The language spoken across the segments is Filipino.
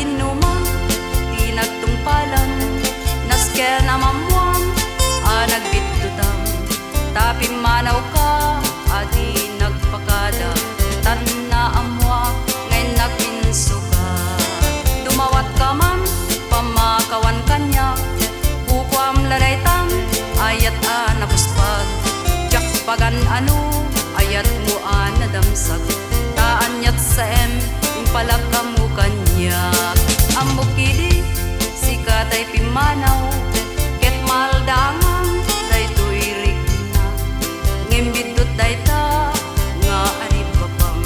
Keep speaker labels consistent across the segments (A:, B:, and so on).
A: dinumang ti nagtungpalan nasker na mamuam nagbitutang tapi manaw ka adi nagpakada tan na amwa ngayon napinsuka dumawat ka man pamakawan kanya bukwam lalaytang ayat napuspag jak pagan ano ayat mo nadamsag taanyat sa impalak kamu kanya amukidi sikatay pimanaw ket maldangang daytoy rigna ngimbidot dayta nga aripapang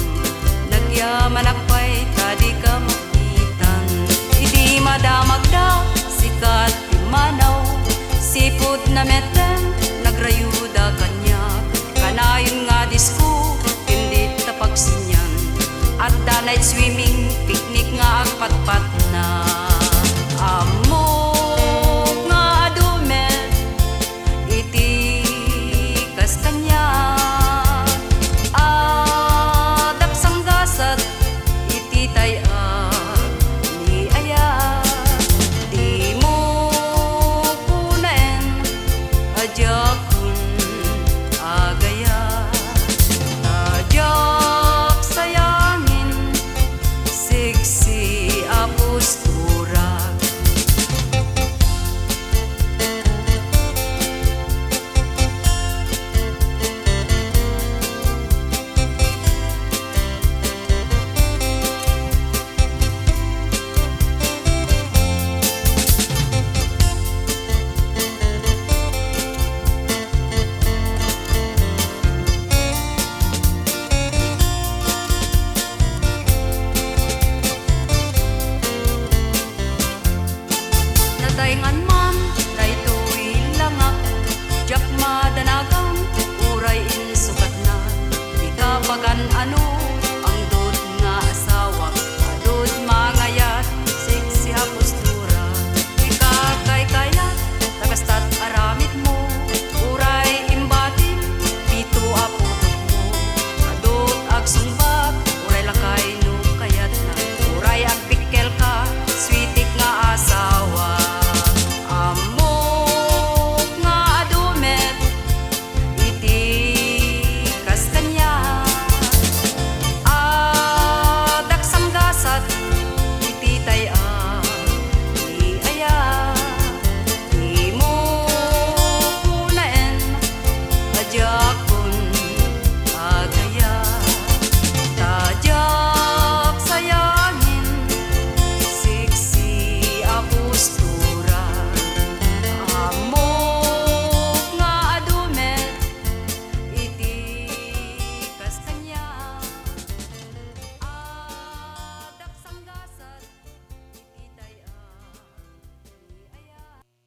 A: nagyaman akpay kadi ka makitan idi madamagda sikat pimanaw sipud na meteng nagrayuda kanya kanayon nga disco hindi tapagsinyan at the night swimming picnic nga agpatpat na amok nga adumen iti kas kanya adap sanggasat iti tay